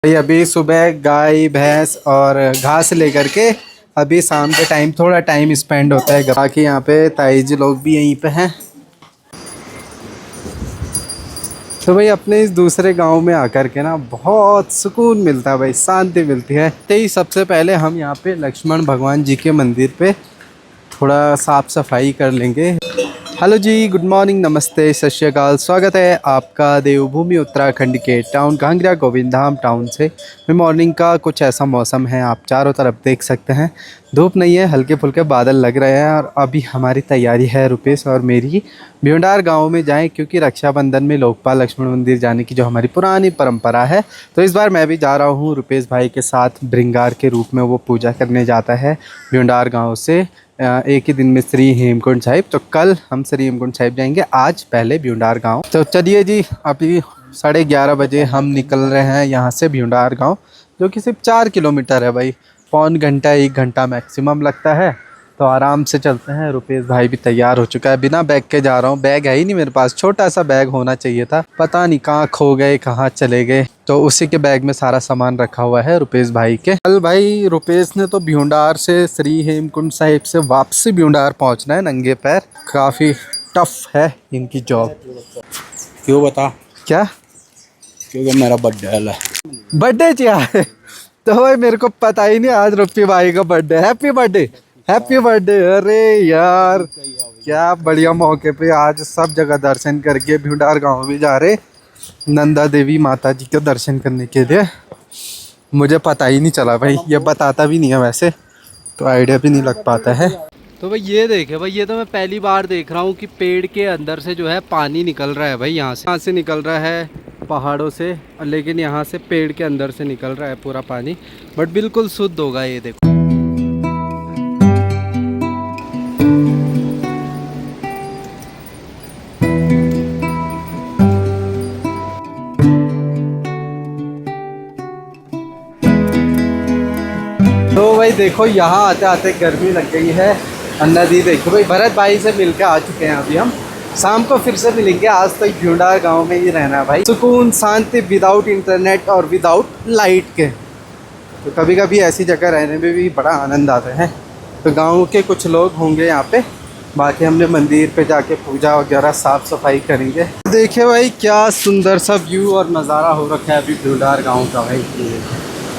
भाई अभी सुबह गाय भैंस और घास लेकर के अभी शाम के टाइम थोड़ा टाइम स्पेंड होता है। बाकी यहाँ पे ताई जी लोग भी यहीं पे हैं। तो भाई अपने इस दूसरे गांव में आकर के ना बहुत सुकून मिलता है भाई, शांति मिलती है। तो ही सबसे पहले हम यहाँ पे लक्ष्मण भगवान जी के मंदिर पे थोड़ा साफ सफाई कर लेंगे। हेलो जी, गुड मॉर्निंग, नमस्ते, सत श्री अकाल। स्वागत है आपका देवभूमि उत्तराखंड के टाउन कांगड़ा गोविंद धाम टाउन से। मॉर्निंग का कुछ ऐसा मौसम है, आप चारों तरफ देख सकते हैं। धूप नहीं है, हल्के फुल्के बादल लग रहे हैं। और अभी हमारी तैयारी है रुपेश और मेरी भ्यूंडार गांव में जाएं, क्योंकि रक्षाबंधन में लोकपाल लक्ष्मण मंदिर जाने की जो हमारी पुरानी परंपरा है। तो इस बार मैं भी जा रहा हूं रुपेश भाई के साथ। भृंगार के रूप में वो पूजा करने जाता है भ्यूंडार गाँव से एक ही दिन में श्री हेमकुंड साहिब। तो कल हम श्री हेमकुंड साहिब जाएंगे, आज पहले भ्यूंडार गांव। तो चलिए जी, अभी 11:30 बजे हम निकल रहे हैं यहाँ से भ्यूंडार गांव, जो कि सिर्फ 4 किलोमीटर है भाई। पौन घंटा 1 घंटा मैक्सिमम लगता है, तो आराम से चलते हैं। रुपेश भाई भी तैयार हो चुका है, बिना बैग के जा रहा हूँ। बैग है ही नहीं मेरे पास, छोटा सा बैग होना चाहिए था, पता नहीं कहाँ खो गए, कहाँ चले गए। तो उसी के बैग में सारा सामान रखा हुआ है रुपेश भाई के। कल भाई रुपेश ने तो भ्यूंडार से श्री हेमकुंड साहिब से वापसी भ्यूंडार पहुँचना है नंगे पैर। काफ़ी टफ है इनकी जॉब। क्यों बता? क्या? क्योंकि मेरा बर्थडे है। बर्थडे क्या है? तो भाई मेरे को पता ही नहीं आज रुपी भाई का birthday. Happy birthday, happy birthday. अरे यार, क्या बढ़िया मौके पे आज सब जगह दर्शन करके भ्यूंडार गांव में जा रहे, नंदा देवी माता जी के दर्शन करने के लिए। मुझे पता ही नहीं चला भाई, ये बताता भी नहीं है वैसे, तो आइडिया भी नहीं लग पाता है। तो भाई ये देखे भाई, ये तो मैं पहली बार देख रहा हूँ कि पेड़ के अंदर से जो है पानी निकल रहा है भाई। यहाँ से निकल रहा है पहाड़ों से, लेकिन यहाँ से पेड़ के अंदर से निकल रहा है पूरा पानी। बट बिल्कुल शुद्ध होगा, ये देखो। तो भाई देखो, यहाँ आते आते गर्मी लग गई है। नदी देखो भाई, भरत भाई से मिलकर आ चुके हैं अभी हम। शाम को फिर से मिलेंगे, आज तो भ्यूंडार गांव में ही रहना है भाई। सुकून शांति, विदाउट इंटरनेट और विदाउट लाइट के। तो कभी कभी ऐसी जगह रहने में भी बड़ा आनंद आता है। तो गांव के कुछ लोग होंगे यहाँ पे, बाकी हमने मंदिर पे जाके पूजा वगैरह साफ़ सफाई करेंगे। देखिए भाई, क्या सुंदर सा व्यू और नज़ारा हो रखा है अभी भ्यूंडार गाँव का भाई।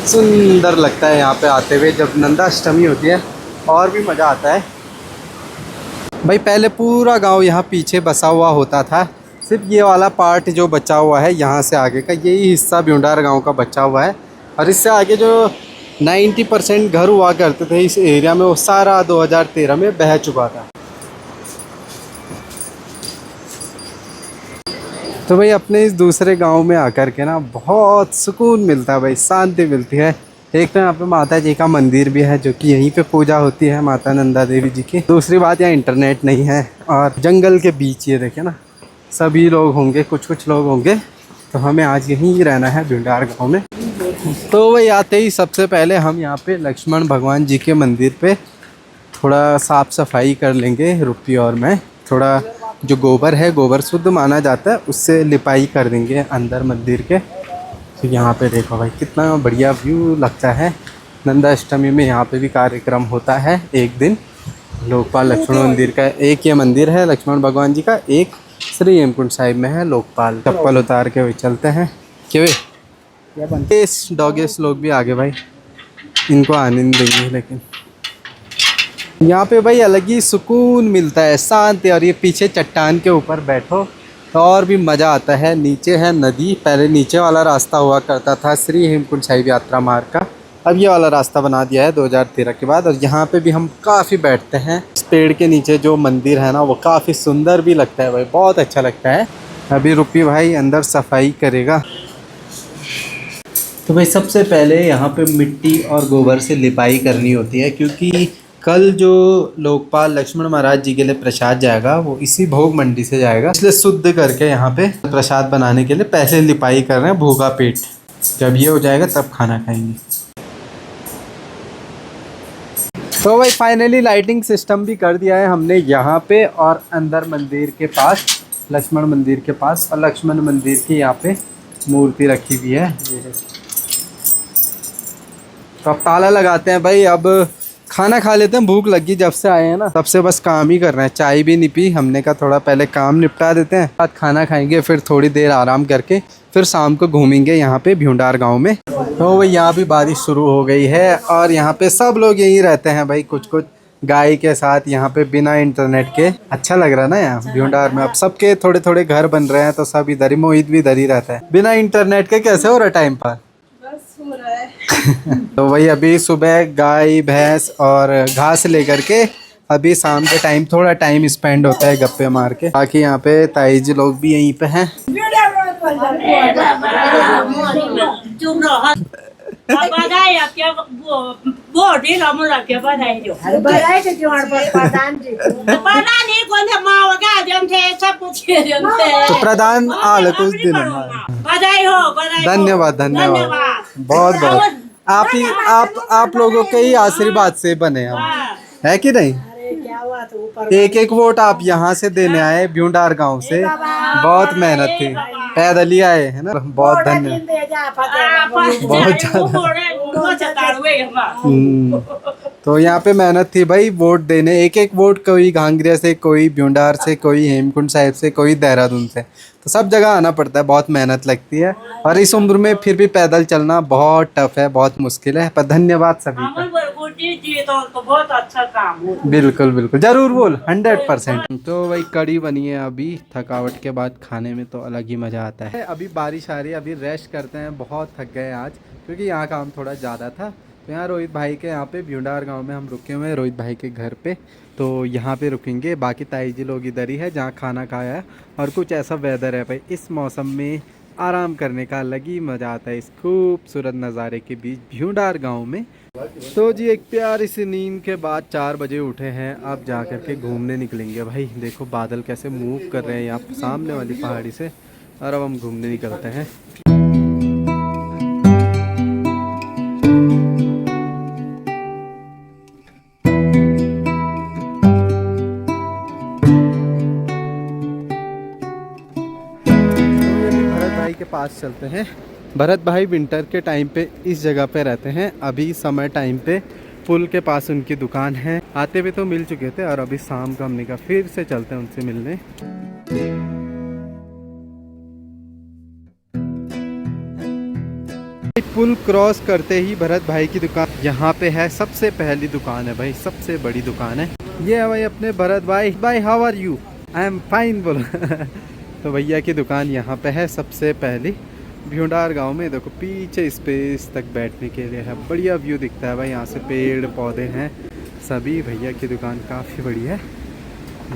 सुंदर लगता है यहाँ पे आते हुए। जब नंदाष्टमी होती है और भी मज़ा आता है भाई। पहले पूरा गांव यहाँ पीछे बसा हुआ होता था, सिर्फ ये वाला पार्ट जो बचा हुआ है यहाँ से आगे का, यही हिस्सा भ्यूंडार गांव का बचा हुआ है। और इससे आगे जो 90% घर हुआ करते थे इस एरिया में, वो सारा 2013 में बह चुका था। तो भाई अपने इस दूसरे गांव में आकर के ना बहुत सुकून मिलता है भाई, शांति मिलती है। एक तो यहाँ पे माता जी का मंदिर भी है, जो कि यहीं पे पूजा होती है, माता नंदा देवी जी की। दूसरी बात, यहाँ इंटरनेट नहीं है और जंगल के बीच, ये देखे ना, सभी लोग होंगे, कुछ लोग होंगे। तो हमें आज यहीं रहना है भ्यूंडार गाँव में। तो भाई आते ही सबसे पहले हम यहाँ पे लक्ष्मण भगवान जी के मंदिर पे थोड़ा साफ़ सफाई कर लेंगे। रुपी और मैं थोड़ा, जो गोबर है, गोबर शुद्ध माना जाता है, उससे लिपाई कर देंगे अंदर मंदिर के। तो यहाँ पे देखो भाई, कितना बढ़िया व्यू लगता है। नंदाष्टमी में यहाँ पे भी कार्यक्रम होता है एक दिन। लोकपाल लक्ष्मण मंदिर का एक ये मंदिर है लक्ष्मण भगवान जी का, एक श्री हेमकुंड साहिब में है लोकपाल। चप्पल उतार के हुए चलते हैं। क्यों इस डॉगेस लोग भी आगे भाई, इनको आने नहीं देंगे। लेकिन यहाँ पे भाई अलग ही सुकून मिलता है, शांति। और ये पीछे चट्टान के ऊपर बैठो तो और भी मज़ा आता है। नीचे है नदी, पहले नीचे वाला रास्ता हुआ करता था श्री हेमकुंड साहिब यात्रा मार्ग का, अब ये वाला रास्ता बना दिया है 2013 के बाद। और यहाँ पे भी हम काफ़ी बैठते हैं। इस पेड़ के नीचे जो मंदिर है ना, वो काफ़ी सुंदर भी लगता है भाई, बहुत अच्छा लगता है। अभी रुपी भाई अंदर सफाई करेगा। तो भाई सबसे पहले यहाँ पे मिट्टी और गोबर से लिपाई करनी होती है, क्योंकि कल जो लोकपाल लक्ष्मण महाराज जी के लिए प्रसाद जाएगा वो इसी भोग मंडी से जाएगा, इसलिए शुद्ध करके यहाँ पे प्रसाद बनाने के लिए पहले लिपाई कर रहे हैं, भोगा पेट। जब ये हो जाएगा तब खाना खाएंगे। तो भाई फाइनली लाइटिंग सिस्टम भी कर दिया है हमने यहाँ पे और अंदर मंदिर के पास, लक्ष्मण मंदिर के पास। और लक्ष्मण मंदिर की यहाँ पे मूर्ति रखी हुई है। तो अब ताला लगाते हैं भाई, अब खाना खा लेते हैं, भूख लगी जब से आए हैं ना तब से बस काम ही कर रहे हैं, चाय भी नहीं पी हमने का, थोड़ा पहले काम निपटा देते हैं, बाद खाना खाएंगे, फिर थोड़ी देर आराम करके फिर शाम को घूमेंगे यहाँ पे भ्यूंडार गांव में। तो भाई यहाँ भी बारिश शुरू हो गई है और यहाँ पे सब लोग यहीं रहते हैं भाई, कुछ कुछ गाय के साथ यहाँ पे बिना इंटरनेट के। अच्छा लग रहा है ना यहाँ भ्यूंडार में, अब सबके थोड़े थोड़े घर बन रहे हैं तो सब इधर ही, मोहित भी इधर ही रहता है। बिना इंटरनेट के कैसे हो रहा टाइम पर? हो रहा है। तो वही अभी सुबह गाय भैंस और घास लेकर के अभी शाम के टाइम थोड़ा टाइम स्पेंड होता है गप्पे मार के। बाकी यहाँ पे ताई जी लोग भी यहीं पे हैं। तो प्रधान आल कुछ दिन बधाई हो, बधाई हो। धन्यवाद धन्यवाद, बहुत बहुत आप ही आप लोगों के ही आशीर्वाद से बने हम, है कि नहीं? क्या हुआ तो ऊपर एक एक वोट आप यहाँ से देने आए भ्यूंडार गांव से, बहुत मेहनत थी, पैदल ही आए है ना, बहुत धन्यवाद, बहुत तो यहाँ पे मेहनत थी भाई वोट देने, एक एक वोट, कोई घांगरिया से, कोई भ्यूंडार से, कोई हेमकुंड साहिब से, कोई देहरादून से, तो सब जगह आना पड़ता है, बहुत मेहनत लगती है और इस उम्र में फिर भी पैदल चलना बहुत टफ है, बहुत मुश्किल है, पर धन्यवाद सभी का। तो बहुत अच्छा काम है। बिल्कुल बिल्कुल, जरूर बोल, 100%। तो वही कड़ी बनी है अभी, थकावट के बाद खाने में तो अलग ही मज़ा आता है। अभी बारिश आ रही है, अभी रेस्ट करते हैं, बहुत थक गए आज क्योंकि यहाँ काम थोड़ा ज़्यादा था। तो यहाँ रोहित भाई के यहाँ पे भ्यूंडार गांव में हम रुके हुए हैं, रोहित भाई के घर पे, तो यहाँ पे रुकेंगे। बाकी ताई जी लोग इधर ही है जहाँ खाना खाया है, और कुछ ऐसा वेदर है भाई, इस मौसम में आराम करने का अलग ही मज़ा आता है इस खूबसूरत नज़ारे के बीच भ्यूंडार गांव में। तो जी एक प्यारी सी नींद के बाद 4 बजे उठे हैं, अब जा कर के घूमने निकलेंगे भाई। देखो बादल कैसे मूव कर रहे हैं यहाँ सामने वाली पहाड़ी से, और अब हम घूमने निकलते हैं। भरत भाई के पास चलते हैं। भरत भाई विंटर के टाइम पे इस जगह पे रहते हैं, अभी समर टाइम पे पुल के पास उनकी दुकान है। आते हुए तो मिल चुके थे और अभी शाम को हमने कहा फिर से चलते हैं उनसे मिलने। पुल क्रॉस करते ही भरत भाई की दुकान यहाँ पे है, सबसे पहली दुकान है भाई, सबसे बड़ी दुकान है। ये है भाई अपने भरत भाई। भाई how are you? I am fine बोलो। तो भैया की दुकान यहाँ पे है सबसे पहली भ्यूंडार गांव में। देखो पीछे स्पेस तक बैठने के लिए है, बढ़िया व्यू दिखता है भाई, यहाँ से पेड़ पौधे हैं सभी। भैया की दुकान काफ़ी बड़ी है,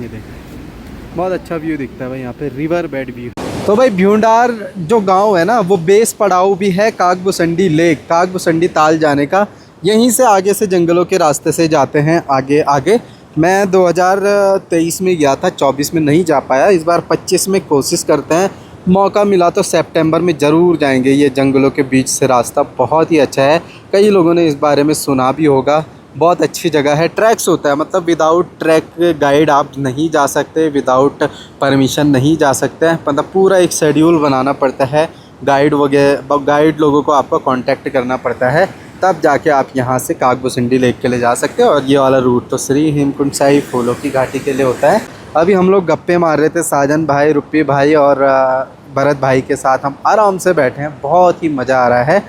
ये देखो बहुत अच्छा व्यू दिखता है भाई, यहाँ पे रिवर बेड व्यू। तो भाई भ्यूंडार जो गांव है ना, वो बेस पड़ाव भी है कागभूसंडी लेक, कागभूसंडी ताल जाने का। यहीं से आगे से जंगलों के रास्ते से जाते हैं आगे आगे। मैं 2023 में गया था, 24 में नहीं जा पाया, इस बार 25 में कोशिश करते हैं, मौका मिला तो सितंबर में ज़रूर जाएंगे। ये जंगलों के बीच से रास्ता बहुत ही अच्छा है, कई लोगों ने इस बारे में सुना भी होगा, बहुत अच्छी जगह है। ट्रैक्स होता है, मतलब विदाउट ट्रैक गाइड आप नहीं जा सकते, विदाउट परमिशन नहीं जा सकते, मतलब पूरा एक शेड्यूल बनाना पड़ता है, गाइड वगैरह, गाइड लोगों को आपको कांटेक्ट करना पड़ता है, तब जाके आप यहाँ से कागभूसंडी लेक के लिए जा सकते हो। और ये वाला रूट तो श्री हेमकुंड साहिब फूलों की घाटी के लिए होता है। अभी हम लोग गप्पे मार रहे थे, साजन भाई, रुप्पी भाई और भरत भाई के साथ हम आराम से बैठे हैं, बहुत ही मज़ा आ रहा है।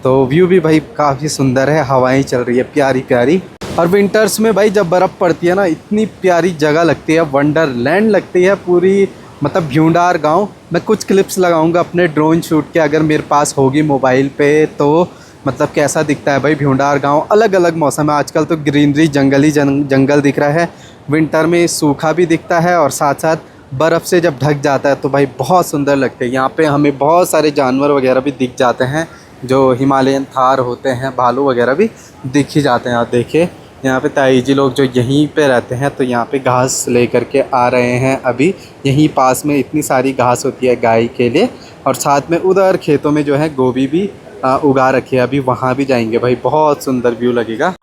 तो व्यू भी भाई काफ़ी सुंदर है, हवाएं चल रही है प्यारी प्यारी। और विंटर्स में भाई जब बर्फ़ पड़ती है ना, इतनी प्यारी जगह लगती है, वंडरलैंड लगती है पूरी, मतलब भ्यूंडार गांव। मैं कुछ क्लिप्स लगाऊंगा अपने ड्रोन शूट के, अगर मेरे पास होगी मोबाइल पे, तो मतलब कैसा दिखता है भाई भ्यूंडार गांव। अलग अलग मौसम है, आजकल तो ग्रीनरी जंगल ही जंगल दिख रहा है, विंटर में सूखा भी दिखता है, और साथ साथ बर्फ़ से जब ढक जाता है तो भाई बहुत सुंदर लगते हैं। यहाँ पे हमें बहुत सारे जानवर वगैरह भी दिख जाते हैं, जो हिमालयन थार होते हैं, भालू वगैरह भी दिख ही जाते हैं। आप देखिए यहाँ पे ताई जी लोग जो यहीं पे रहते हैं, तो यहाँ पे घास लेकर के आ रहे हैं। अभी यहीं पास में इतनी सारी घास होती है गाय के लिए, और साथ में उधर खेतों में जो है गोभी भी उगा रखी है, अभी वहाँ भी जाएंगे भाई, बहुत सुंदर व्यू लगेगा।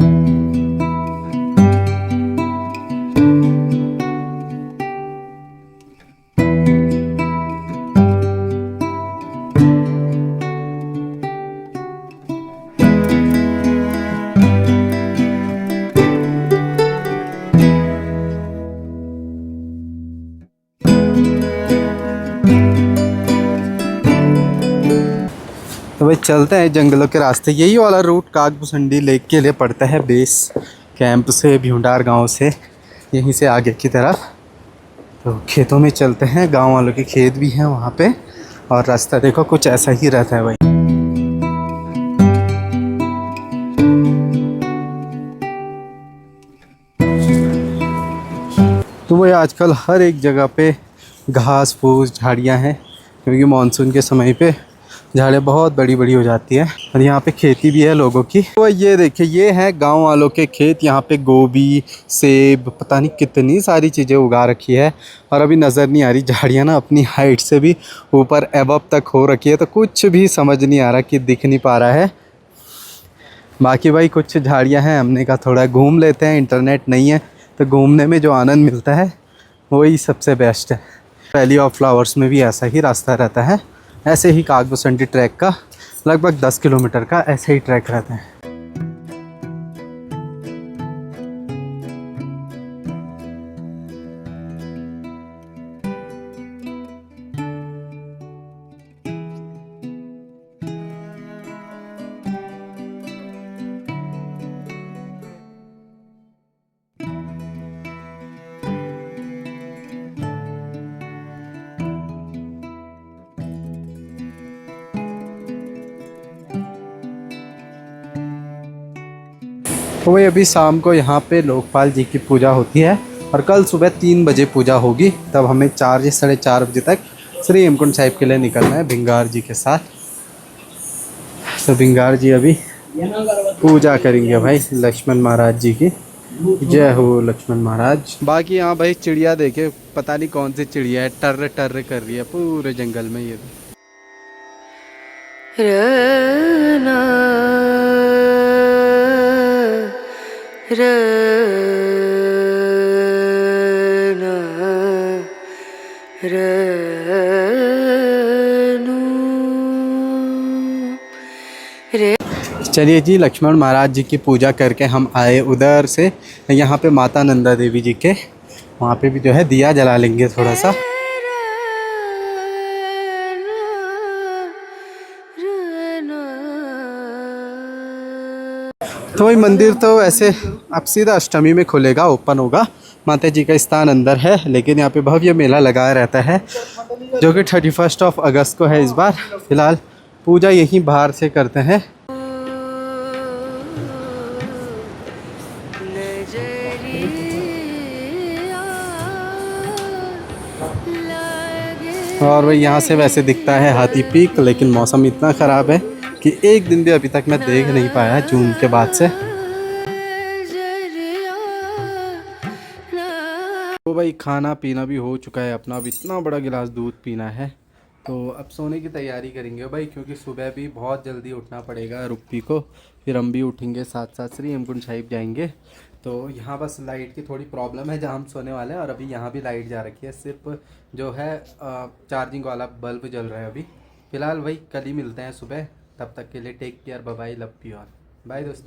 भाई चलते हैं जंगलों के रास्ते। यही वाला रूट कागभूसुंडी लेक के लिए पड़ता है, बेस कैंप से, भ्यूंडार गांव से, यहीं से आगे की तरफ। तो खेतों में चलते हैं, गांव वालों के खेत भी हैं वहाँ पे, और रास्ता देखो कुछ ऐसा ही रहता है भाई। तो भाई आजकल हर एक जगह पे घास फूस झाड़ियाँ हैं, क्योंकि मानसून के समय पे झाड़ें बहुत बड़ी बड़ी हो जाती है। और यहाँ पे खेती भी है लोगों की। तो ये देखिए, ये है गांव वालों के खेत। यहाँ पे गोभी, सेब, पता नहीं कितनी सारी चीज़ें उगा रखी है, और अभी नज़र नहीं आ रही। झाड़ियाँ ना अपनी हाइट से भी ऊपर एबव तक हो रखी है, तो कुछ भी समझ नहीं आ रहा, कि दिख नहीं पा रहा है। बाकी भाई कुछ झाड़ियाँ हैं, हमने कहा थोड़ा घूम लेते हैं। इंटरनेट नहीं है तो घूमने में जो आनंद मिलता है वही सबसे बेस्ट है। वैली ऑफ फ्लावर्स में भी ऐसा ही रास्ता रहता है, ऐसे ही कागभूसुंडी ट्रैक का लगभग 10 किलोमीटर का ऐसे ही ट्रैक रहता है। तो वही अभी शाम को यहाँ पे लोकपाल जी की पूजा होती है, और कल सुबह 3 बजे पूजा होगी। तब हमें 4 या 4:30 बजे तक श्री हेमकुंड साहिब के लिए निकलना है भिंगार जी के साथ। तो भिंगार जी अभी पूजा करेंगे भाई लक्ष्मण महाराज जी की। जय हो लक्ष्मण महाराज। बाकी यहाँ भाई चिड़िया देखे, पता नहीं कौन सी चिड़िया है, टर्र टर्र कर रही है पूरे जंगल में। ये चलिए जी, लक्ष्मण महाराज जी की पूजा करके हम आए उधर से। यहाँ पे माता नंदा देवी जी के वहाँ पे भी जो है दिया जला लेंगे थोड़ा सा। तो वही मंदिर तो ऐसे अब सीधा अष्टमी में खुलेगा, ओपन होगा। माता जी का स्थान अंदर है, लेकिन यहाँ पे भव्य मेला लगाया रहता है, जो कि 31 अगस्त को है इस बार। फिलहाल पूजा यहीं बाहर से करते हैं। और वही यहाँ से वैसे दिखता है हाथी पीक, लेकिन मौसम इतना ख़राब है कि एक दिन भी अभी तक मैं देख नहीं पाया जून के बाद से। तो भाई खाना पीना भी हो चुका है अपना। अब इतना बड़ा गिलास दूध पीना है, तो अब सोने की तैयारी करेंगे भाई, क्योंकि सुबह भी बहुत जल्दी उठना पड़ेगा रुप्पी को। फिर हम भी उठेंगे, साथ साथ श्री हेमकुंड साहिब जाएंगे। तो यहाँ बस लाइट की थोड़ी प्रॉब्लम है जहाँ हम सोने वाले हैं, और अभी यहाँ भी लाइट जा रखी है, सिर्फ जो है चार्जिंग वाला बल्ब जल रहा है अभी। फ़िलहाल वही कल ही मिलते हैं सुबह, तब तक के लिए take care, bye bye, love you all, bye दोस्तों।